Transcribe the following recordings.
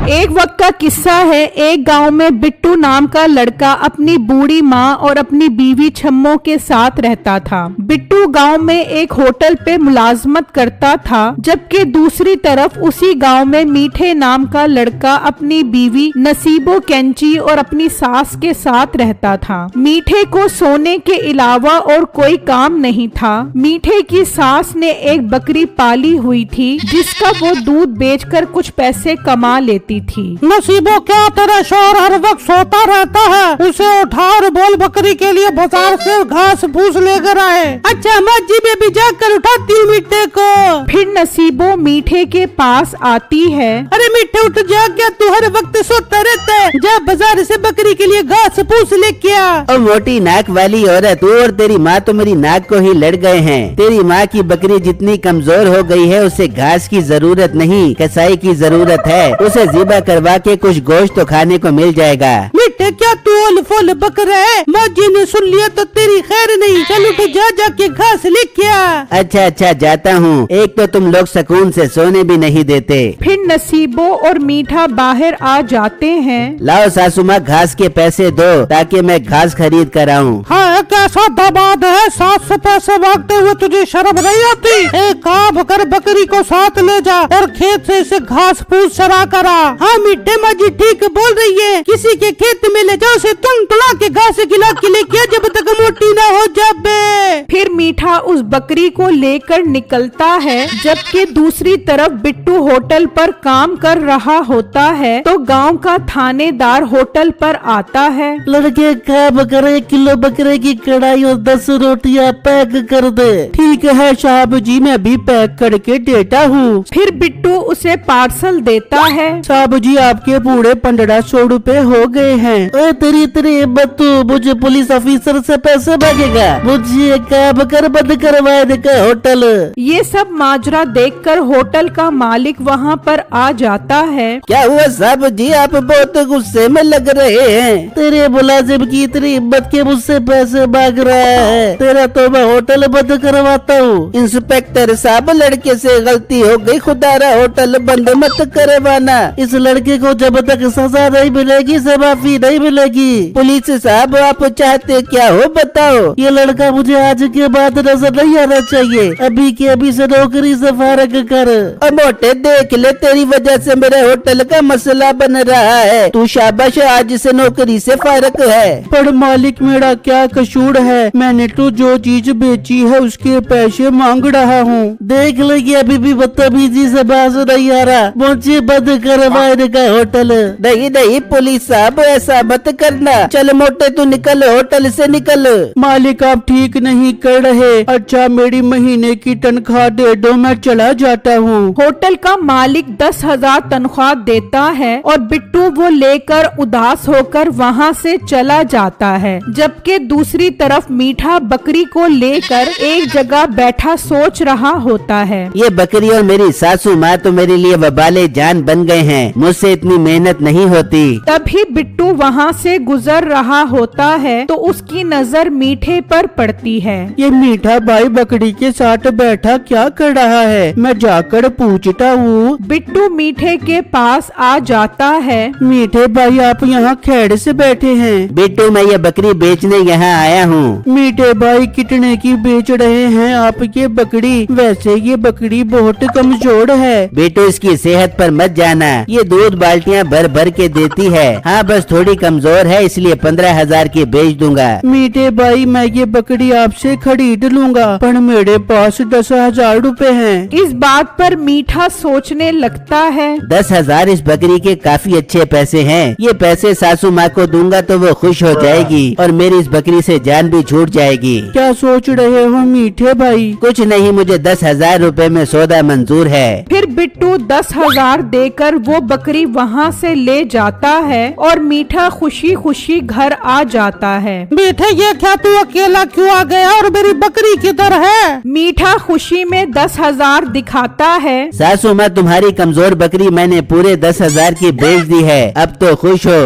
एक वक्त का किस्सा है। एक गांव में बिट्टू नाम का लड़का अपनी बूढ़ी माँ और अपनी बीवी छम्मो के साथ रहता था। बिट्टू गांव में एक होटल पे मुलाजमत करता था, जबकि दूसरी तरफ उसी गांव में मीठे नाम का लड़का अपनी बीवी नसीबो कैंची और अपनी सास के साथ रहता था। मीठे को सोने के अलावा और कोई काम नहीं था। मीठे की सास ने एक बकरी पाली हुई थी, जिसका वो दूध बेचकर कुछ पैसे कमा लेती थी। नसीबो क्या तेरा शौहर हर वक्त सोता रहता है, उसे उठा और बोल बकरी के लिए बाजार से घास फूस लेकर आए। अच्छा मस्जिद में भी जाकर उठाती हूँ मीठे को। फिर नसीबो मीठे के पास आती है। अरे मीठे उठ जा, क्या तू हर वक्त सोता रहता है? जा बाजार से बकरी के लिए घास फूस लेके आ। और मोटी नाक वाली औरत, तू और तेरी माँ तो मेरी नाक को ही लड़ गए हैं। तेरी माँ की बकरी जितनी कमजोर हो गई है, उसे घास की जरूरत नहीं कसाई की जरूरत है। उसे ज़िबा करवा के कुछ गोश्त तो खाने को मिल जाएगा। मीठे क्या तू ओल फोल बक रहा है? मौजी ने सुन लिया तो तेरी खैर नहीं। चल उठ जा, जाके घास लेके आ। अच्छा जाता हूँ। एक तो तुम लोग सुकून से सोने भी नहीं देते। फिर नसीबो और मीठा बाहर आ जाते हैं। लाओ सासू माँ, घास के पैसे दो ताकि मैं घास खरीद कर आऊँ। हाँ कैसा दबाद है, 7 से पैसे मांगते हुए तुझे शर्म नहीं आती? एक काम कर, बकरी को साथ ले जा और खेत से इसे घास फूस चरा कर आ। हाँ मीठे माँ जी ठीक बोल रही है, किसी के खेत में ले जाओ, उसे तुला के घास खिला के लेके आ जब तक मोटी ना हो जाए। फिर मीठा उस बकरी को लेकर निकलता है, जबकि दूसरी तरफ बिट्टू होटल पर काम कर रहा होता है। तो गांव का थानेदार होटल पर आता है। लड़के काम करे, 1 किलो बकरे की कढ़ाई और 10 रोटियां पैक कर दे। ठीक है साहब जी, मैं भी पैक करके देता हूँ। फिर बिट्टू उसे पार्सल देता है। साहब जी आपके पूरे 1500 रुपए हो गए हैं। तेरी बत्तू, मुझे पुलिस ऑफिसर से पैसे मांगेगा? मुझे काम कर बंद करवाने का होटल। ये सब माजरा देखकर होटल का मालिक वहाँ पर आ जाता है। क्या हुआ साहब जी, आप बहुत गुस्से में लग रहे हैं? तेरे मुलाजिम की इतनी हिम्मत के मुझसे पैसे मांग रहा है। तेरा तो मैं होटल बंद करवाता हूँ। इंस्पेक्टर साहब, लड़के से गलती हो गई, खुदारा होटल बंद मत करवाना। इस लड़के को जब तक सजा नहीं मिलेगी, माफी नहीं मिलेगी। पुलिस साहब आप चाहते क्या हो बताओ? ये लड़का मुझे आज के बाद नजर नहीं आना चाहिए। अभी के अभी से नौकरी से फारग कर। और मोटे देख ले, तेरी वजह से मेरे होटल का मसला बन रहा है। तू शाबाश, आज से नौकरी से फारग है। पर मालिक मेरा क्या कसूर है? मैंने तो जो चीज बेची है उसके पैसे मांग रहा हूँ। देख लो ये अभी भी बदतमीजी से बाज नहीं आ रहा। मुझे बंद करवाने का होटल। नहीं पुलिस साहब, ऐसा मत करना। चल मोटे तू निकल, होटल से निकल। मालिक आप ठीक नहीं कर रहे। अच्छा मेरी महीने की तनख्वाह दे दो, मैं चला जाता हूँ। होटल का मालिक 10,000 तनख्वाह देता है और बिट्टू वो लेकर उदास होकर वहाँ से चला जाता है। जबकि दूसरी तरफ मीठा बकरी को लेकर एक जगह बैठा सोच रहा होता है। ये बकरी और मेरी सासू माँ तो मेरे लिए वबाले जान बन गए हैं। मुझसे इतनी मेहनत नहीं होती। तभी बिट्टू वहाँ से गुजर रहा होता है तो उसकी नजर मीठे पर पड़ती है। ये मीठा भाई बकरी के साथ बैठा क्या कर रहा है? मैं जाकर पूछता हूँ। बिट्टू मीठे के पास आ जाता है। मीठे भाई आप यहाँ खेड़ से बैठे हैं? बिट्टू मैं ये बकरी बेचने यहाँ आया हूँ। मीठे भाई कितने की बेच रहे हैं आप ये बकरी? वैसे ये बकरी बहुत कमजोर है। बिट्टू इसकी सेहत पर मत जाना, ये दूध बाल्टियाँ भर भर के देती है। हाँ बस थोड़ी कमजोर है, इसलिए 15,000 की बेच दूंगा। मीठे भाई मैं ये बकरी आपसे खरीद लूंगा, पर मेरे पास 10,000 रुपए हैं। इस बात पर मीठा सोचने लगता है। 10,000 इस बकरी के काफी अच्छे पैसे हैं। ये पैसे सासू माँ को दूंगा तो वो खुश हो जाएगी और मेरी इस बकरी से जान भी छूट जाएगी। क्या सोच रहे हो मीठे भाई? कुछ नहीं, मुझे 10,000 रुपए में सौदा मंजूर है। फिर बिट्टू 10,000 देकर वो बकरी वहाँ से ले जाता है और मीठा खुशी खुशी घर आ जाता है। मीठे ये क्या तू अकेला क्यों आ गया और मेरी बकरी किधर है? मीठा खुशी में 10,000 दिखाता है। सासू माँ तुम्हारी कमजोर बकरी मैंने पूरे 10,000 की बेच दी है, अब तो खुश हो।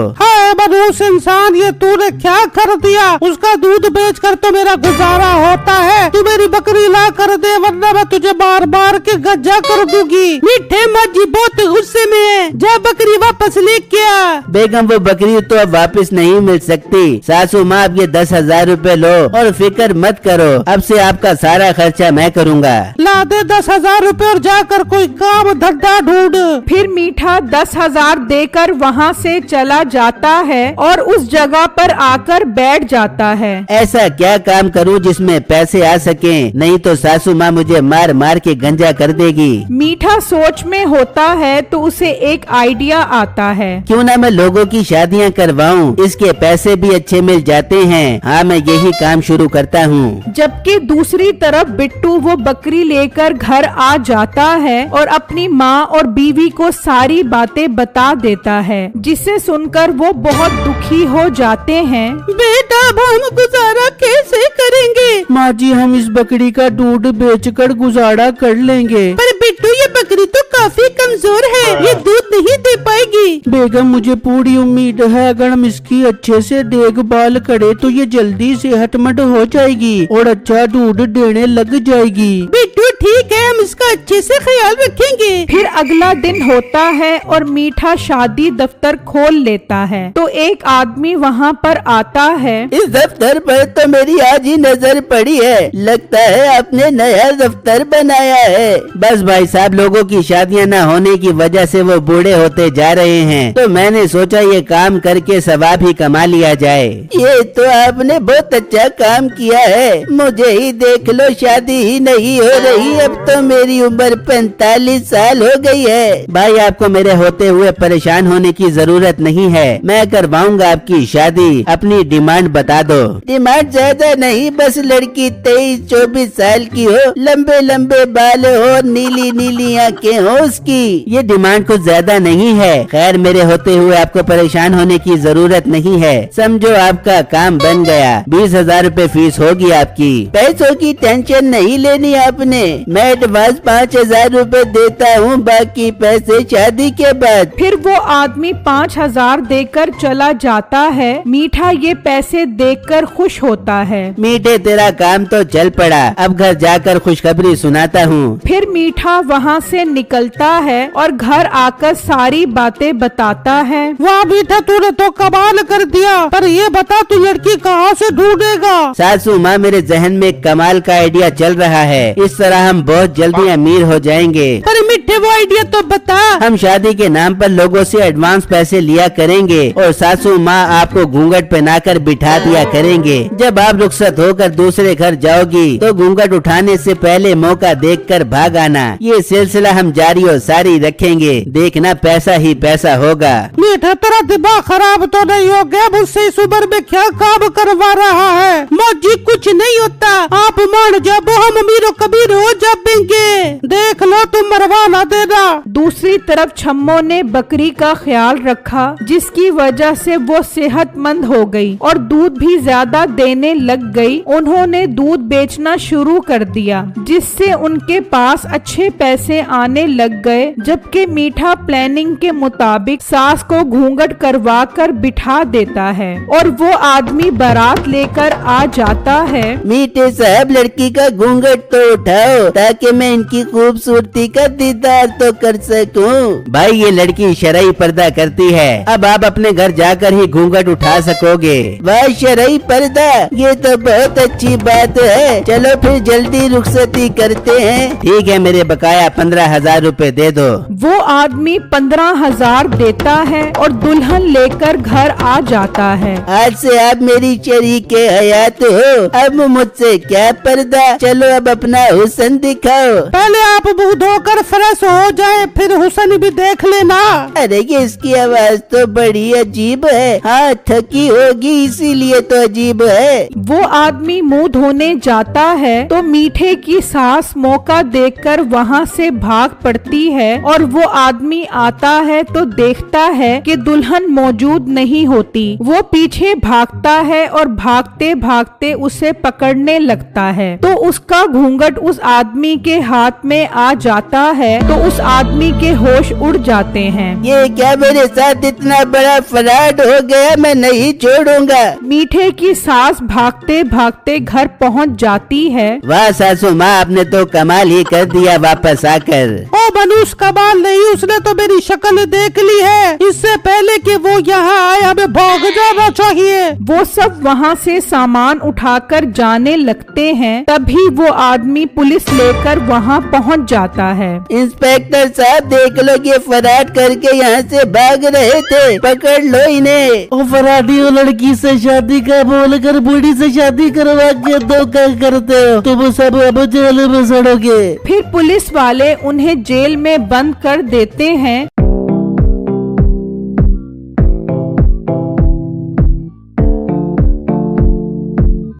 मनहूस इंसान, ये तूने क्या कर दिया? उसका दूध बेचकर तो मेरा गुजारा होता है। तू मेरी बकरी ला कर दे, वरना मैं तुझे बार बार के गज्जा कर दूंगी। मीठे माँ जी बहुत गुस्से में है। जा बकरी वापस लेके आ। बेगम वो बकरी तो अब वापस नहीं मिल सकती। सासू माँ अब ये 10,000 रूपए लो और फिक्र मत करो, अब से आपका सारा खर्चा मैं करूँगा। ला दे 10,000 रूपए और जाकर कोई काम धंधा ढूंढ। फिर मीठा 10,000 देकर वहाँ से चला जाता है और उस जगह पर आकर बैठ जाता है। ऐसा क्या काम करूँ जिसमें पैसे आ सके, नहीं तो सासू माँ मुझे मार मार के गंजा कर देगी। मीठा सोच में होता है तो उसे एक आइडिया आता है। क्यों ना मैं लोगों की शादियाँ करवाऊँ, इसके पैसे भी अच्छे मिल जाते हैं। हाँ मैं यही काम शुरू करता हूँ। जबकि दूसरी तरफ बिट्टू वो बकरी लेकर घर आ जाता है और अपनी माँ और बीवी को सारी बातें बता देता है, जिसे सुनकर वो बहुत दुखी हो जाते हैं। बेटा अब हम गुजारा कैसे करेंगे? माँ जी हम इस बकरी का दूध बेचकर गुजारा कर लेंगे। पर बिट्टू ये बकरी तो काफी कमजोर है, ये दूध नहीं दे पाएगी। बेगम मुझे पूरी उम्मीद है अगर हम इसकी अच्छे से देखभाल करें तो ये जल्दी सेहतमंद हो जाएगी और अच्छा दूध देने लग जाएगी। बिट्टू ठीक है, हम इसका अच्छे से ख्याल रखेंगे। फिर अगला दिन होता है और मीठा शादी दफ्तर खोल लेता है तो एक आदमी वहाँ पर आता है। इस दफ्तर पर तो मेरी आज ही नजर पड़ी है, लगता है आपने नया दफ्तर बनाया है। बस भाई साहब लोगों की शादियाँ न होने की वजह से वो बूढ़े होते जा रहे हैं, तो मैंने सोचा ये काम करके सवाब ही कमा लिया जाए। ये तो आपने बहुत अच्छा काम किया है, मुझे ही देख लो शादी ही नहीं हो रही, अब तो मेरी उम्र 45 साल हो गई है। भाई आपको मेरे होते हुए परेशान होने की जरूरत नहीं है, मैं करवाऊंगा आपकी शादी, अपनी डिमांड बता दो। डिमांड ज्यादा नहीं, बस लड़की 23-24 साल की हो, लंबे लंबे बाल हो, नीली नीली आंखें हो उसकी। ये डिमांड कुछ ज्यादा नहीं है। खैर मेरे होते हुए आपको परेशान होने की जरूरत नहीं है, समझो आपका काम बन गया। 20,000 रूपए फीस होगी आपकी। पैसों की टेंशन नहीं लेनी आपने, मैं एडवांस 5,000 रूपए देता हूँ, बाकी पैसे शादी के बाद। फिर वो आदमी 5,000 देकर चला जाता है। मीठा ये पैसे देखकर खुश होता है। मीठे तेरा काम तो चल पड़ा, अब घर जाकर खुशखबरी सुनाता हूँ। फिर मीठा वहाँ से निकलता है और घर आकर सारी बातें बताता है। वाह बेटा तूने तो कमाल कर दिया, पर ये बता तू लड़की कहाँ से ढूंढेगा? सासू माँ मेरे जहन में कमाल का आइडिया चल रहा है, इस तरह हम बहुत जल्दी अमीर हो जाएंगे। पर मिठे वो आइडिया तो बता। हम शादी के नाम पर लोगों से एडवांस पैसे लिया करेंगे और सासू माँ आपको घूंघट पहनाकर बिठा दिया करेंगे। जब आप रुखसत होकर दूसरे घर जाओगी तो घूंघट उठाने से पहले मौका देखकर भाग आना। ये सिलसिला हम जारी और सारी रखेंगे, देखना पैसा ही पैसा होगा। मीठा तेरा दिमाग खराब तो नहीं हो गया? मुझसे इस उम्र में क्या काम करवा रहा है? मौजी कुछ नहीं होता, आप मान जाओ, हम अमीरों कबीर हो जाएंगे, देख लो तुम मरवा ना देना। दूसरी तरफ छम्मो ने बकरी का ख्याल रखा, जिसकी वजह से वो सेहतमंद हो गई और दूध भी ज्यादा देने लग गई। उन्होंने दूध बेचना शुरू कर दिया, जिससे उनके पास अच्छे पैसे आने लग गए। जबकि मीठा प्लानिंग के मुताबिक सास को घूंघट करवा कर बिठा देता है और वो आदमी बारात लेकर आ जाता है। मीठे साहब लड़की का घूंघट तो उठाओ ताकि मैं इनकी खूबसूरती का दीदार तो कर सकूं। भाई ये लड़की शरई पर्दा करती है, अब आप अपने घर जाकर ही घूंघट उठा सकोगे। वाह शरई पर्दा, ये तो बहुत अच्छी बात है, चलो फिर जल्दी रुखसती करते हैं। ठीक है मेरे बकाया 15,000 रूपए दे दो। वो आदमी 15,000 देता है और दुल्हन लेकर घर आ जाता है। आज से आप मेरी शरीके हयात हो, अब मुझसे क्या पर्दा, चलो अब अपना हुस्न दिखाओ। पहले आप मुंह धोकर फ्रेश हो जाए, फिर हुस्न भी देख लेना। अरे ये इसकी आवाज तो बड़ी अजीब है, हाँ थकी होगी इसीलिए तो अजीब है। वो आदमी मुंह धोने जाता है तो मीठे की सास मौका देखकर वहाँ से भाग पड़ती है और वो आदमी आता है तो देखता है कि दुल्हन मौजूद नहीं होती। वो पीछे भागता है और भागते भागते उसे पकड़ने लगता है तो उसका घूंघट उस आदमी के हाथ में आ जाता है तो उस आदमी के होश उड़ जाते हैं। ये क्या मेरे साथ इतना बड़ा फ्रॉड हो गया, मैं नहीं छोड़ूंगा। मीठे की सास भागते भागते घर पहुंच जाती है। वाह सासू माँ आपने तो कमाल ही कर दिया वापस आकर। ओ मनुष्य कमाल नहीं, उसने तो मेरी शक्ल देख ली है। इससे पहले कि वो यहाँ आए हमें भाग जाना चाहिए। वो सब वहाँ से सामान उठाकर जाने लगते हैं। तभी वो आदमी पुलिस लेकर वहाँ पहुँच जाता है। इंस्पेक्टर साहब देख लो, ये फरार करके यहाँ से भाग रहे थे, पकड़ लो इन्हें। ओ फराडी, वो लड़की से शादी का बोलकर बूढ़ी से शादी करवा के धोखा करते हो, तुम सब अब जेल में सड़ोगे। फिर पुलिस वाले उन्हें जेल में बंद कर देते हैं।